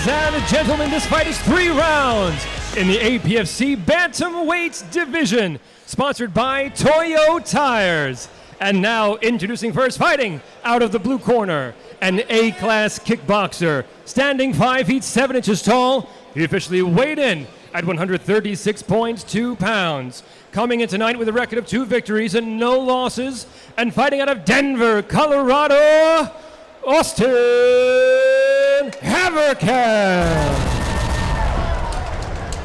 Ladies and gentlemen, this fight is 3 rounds in the APFC Bantamweight division, sponsored by Toyo Tires. And now introducing first, fighting out of the blue corner, an A-class kickboxer, standing 5 feet 7 inches tall. He officially weighed in at 136.2 pounds. Coming in tonight with a record of 2 victories and no losses, and fighting out of Denver, Colorado, Austin Haverkamp.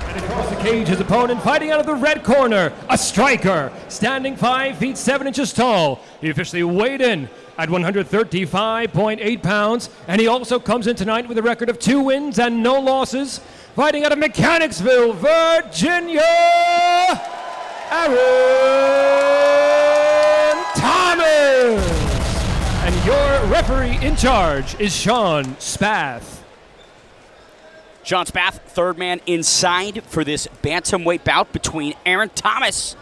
And across the cage, his opponent, fighting out of the red corner, a striker, standing 5 feet 7 inches tall. He officially weighed in at 135.8 pounds, and he also comes in tonight with a record of 2 wins and no losses, fighting out of Mechanicsville, Virginia, Aaron Thomas. And your referee in charge is Sean Spath. Sean Spath, third man inside for this bantamweight bout between Aaron Thomas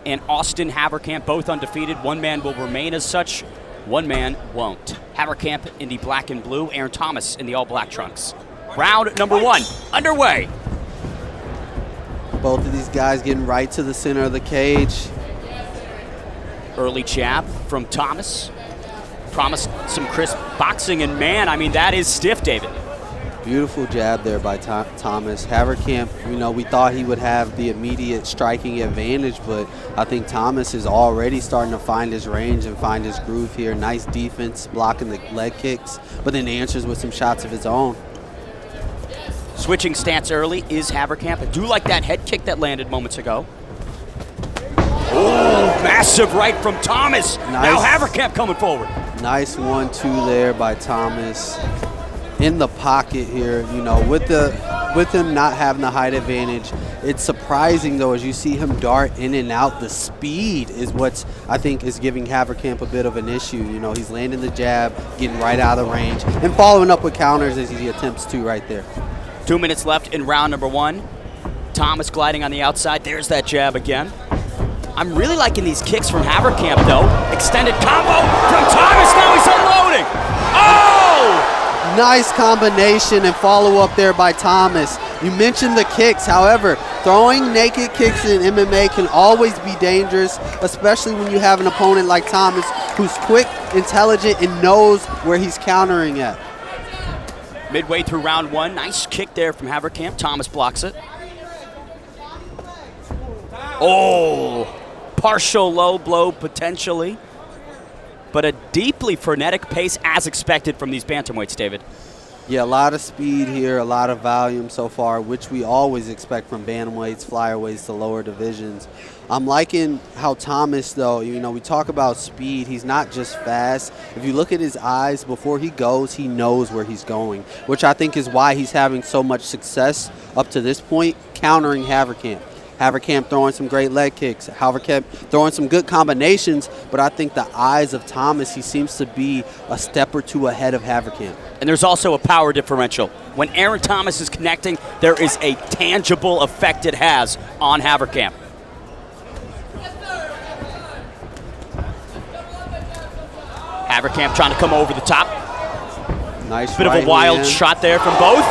and Austin Haverkamp, both undefeated. One man will remain as such, one man won't. Haverkamp in the black and blue, Aaron Thomas in the all-black trunks. Round number 1, underway. Both of these guys getting right to the center of the cage. Early jab from Thomas. Promised some crisp boxing, and man, I mean, that is stiff, David. Beautiful jab there by Thomas. Haverkamp, you know, we thought he would have the immediate striking advantage, but I think Thomas is already starting to find his range and find his groove here. Nice defense, blocking the leg kicks, but then answers with some shots of his own. Switching stance early is Haverkamp. I do like that head kick that landed moments ago. Oh, massive right from Thomas. Nice. Now Haverkamp coming forward. Nice 1-2 there by Thomas. In the pocket here, you know, with him not having the height advantage. It's surprising though, as you see him dart in and out, the speed is what I think is giving Haverkamp a bit of an issue. You know, he's landing the jab, getting right out of range, and following up with counters as he attempts to right there. 2 minutes left in round number 1. Thomas gliding on the outside. There's that jab again. I'm really liking these kicks from Haverkamp though. Extended combo from Thomas, now he's unloading. Oh! Nice combination and follow-up there by Thomas. You mentioned the kicks, however, throwing naked kicks in MMA can always be dangerous, especially when you have an opponent like Thomas who's quick, intelligent, and knows where he's countering at. Midway through round 1, nice kick there from Haverkamp. Thomas blocks it. Oh, partial low blow potentially, but a deeply frenetic pace as expected from these bantamweights, David. Yeah, a lot of speed here, a lot of volume so far, which we always expect from bantamweights, flyweights, the lower divisions. I'm liking how Thomas, though, you know, we talk about speed. He's not just fast. If you look at his eyes, before he goes, he knows where he's going, which I think is why he's having so much success up to this point, countering Haverkamp. Haverkamp throwing some great leg kicks. Haverkamp throwing some good combinations, but I think the eyes of Thomas, he seems to be a step or two ahead of Haverkamp. And there's also a power differential. When Aaron Thomas is connecting, there is a tangible effect it has on Haverkamp. Haverkamp trying to come over the top. Nice bit of a wild shot there from both.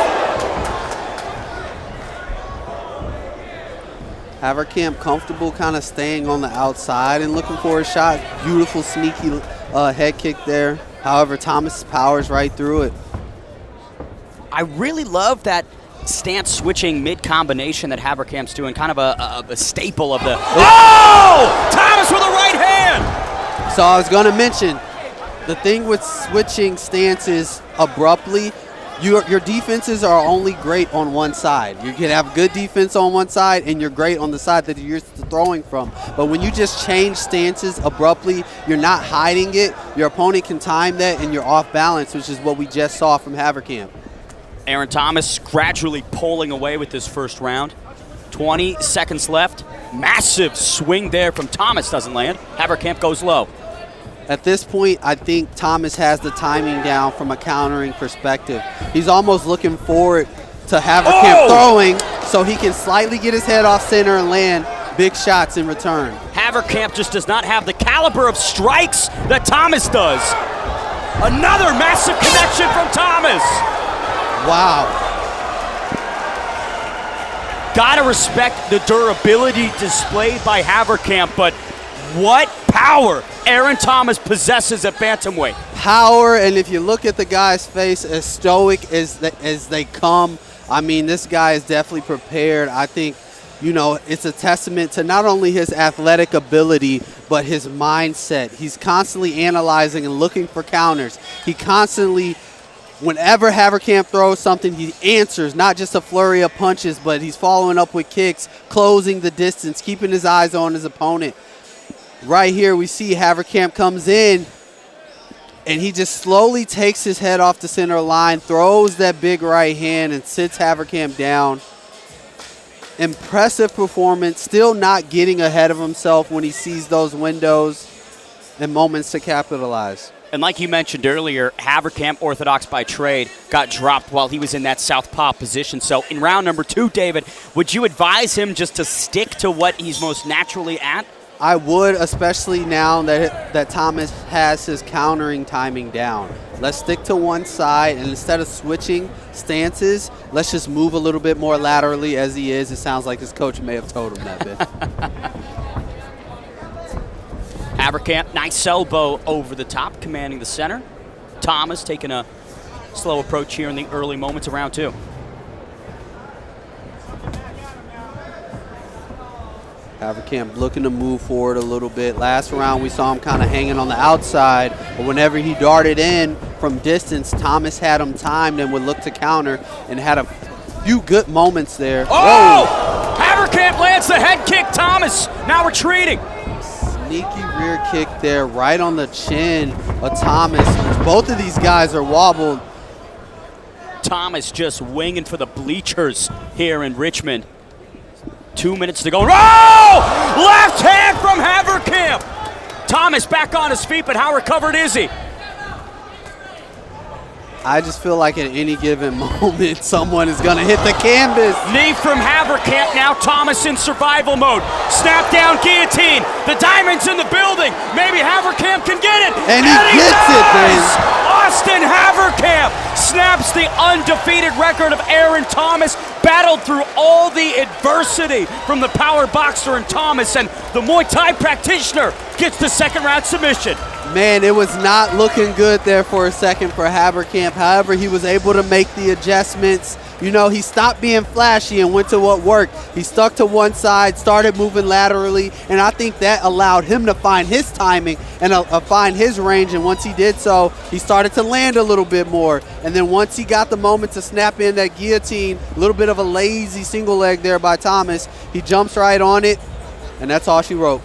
Haverkamp comfortable kind of staying on the outside and looking for a shot. Beautiful, sneaky head kick there. However, Thomas powers right through it. I really love that stance switching mid-combination that Haverkamp's doing, kind of a staple of the... Oh! Thomas with a right hand! So I was going to mention, the thing with switching stances abruptly, your defenses are only great on one side. You can have good defense on one side, and you're great on the side that you're throwing from. But when you just change stances abruptly, you're not hiding it. Your opponent can time that, and you're off balance, which is what we just saw from Haverkamp. Aaron Thomas gradually pulling away with this first round. 20 seconds left. Massive swing there from Thomas, doesn't land. Haverkamp goes low. At this point, I think Thomas has the timing down from a countering perspective. He's almost looking forward to Haverkamp throwing so he can slightly get his head off center and land big shots in return. Haverkamp just does not have the caliber of strikes that Thomas does. Another massive connection from Thomas. Wow. Gotta respect the durability displayed by Haverkamp, but what power Aaron Thomas possesses at bantamweight. Power, and if you look at the guy's face, as stoic as they come, I mean, this guy is definitely prepared. I think, you know, it's a testament to not only his athletic ability, but his mindset. He's constantly analyzing and looking for counters. He constantly, whenever Haverkamp throws something, he answers, not just a flurry of punches, but he's following up with kicks, closing the distance, keeping his eyes on his opponent. Right here, we see Haverkamp comes in, and he just slowly takes his head off the center line, throws that big right hand, and sits Haverkamp down. Impressive performance, still not getting ahead of himself when he sees those windows and moments to capitalize. And like you mentioned earlier, Haverkamp, orthodox by trade, got dropped while he was in that southpaw position. So in round number 2, David, would you advise him just to stick to what he's most naturally at? I would, especially now that Thomas has his countering timing down. Let's stick to one side, and instead of switching stances, let's just move a little bit more laterally as he is. It sounds like his coach may have told him that bit. Haverkamp, nice elbow over the top, commanding the center. Thomas taking a slow approach here in the early moments of round 2. Haverkamp looking to move forward a little bit. Last round, we saw him kind of hanging on the outside, but whenever he darted in from distance, Thomas had him timed and would look to counter and had a few good moments there. Oh! Whoa. Haverkamp lands the head kick. Thomas now retreating. Sneaky rear kick there right on the chin of Thomas. Both of these guys are wobbled. Thomas just winging for the bleachers here in Richmond. 2 minutes to go. Oh! Left hand from Haverkamp. Thomas back on his feet, but how recovered is he? I just feel like at any given moment, someone is going to hit the canvas. Knee from Haverkamp, now Thomas in survival mode. Snap down guillotine. The diamond's in the building. Maybe Haverkamp can get it. And he gets it, man. Austin Haverkamp snaps the undefeated record of Aaron Thomas. Battled through all the adversity from the power boxer and Thomas, and the Muay Thai practitioner gets the second round submission. Man, it was not looking good there for a second for Haverkamp. However, he was able to make the adjustments. You know, he stopped being flashy and went to what worked. He stuck to one side, started moving laterally, and I think that allowed him to find his timing and find his range. And once he did so, he started to land a little bit more. And then once he got the moment to snap in that guillotine, a little bit of a lazy single leg there by Thomas, he jumps right on it, and that's all she wrote.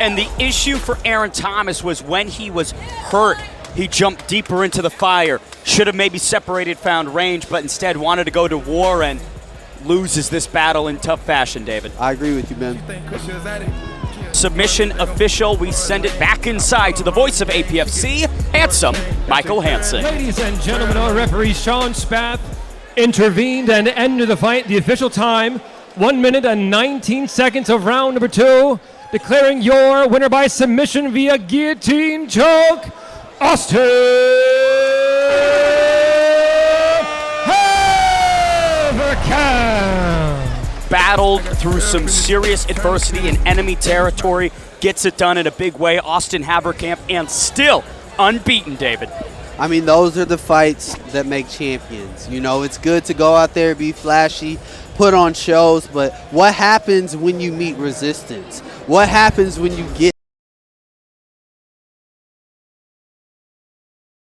And the issue for Aaron Thomas was when he was hurt, he jumped deeper into the fire. Should have maybe separated, found range, but instead wanted to go to war and loses this battle in tough fashion, David. I agree with you, Ben. Submission official. We send it back inside to the voice of APFC, handsome Michael Hansen. Ladies and gentlemen, our referee Sean Spath intervened and ended the fight. The official time, 1 minute and 19 seconds of round number 2. Declaring your winner by submission via guillotine choke, Austin Haverkamp. Battled through some serious adversity in enemy territory, gets it done in a big way. Austin Haverkamp, and still unbeaten, David. I mean, those are the fights that make champions. You know, it's good to go out there, be flashy, put on shows, but what happens when you meet resistance? What happens when you get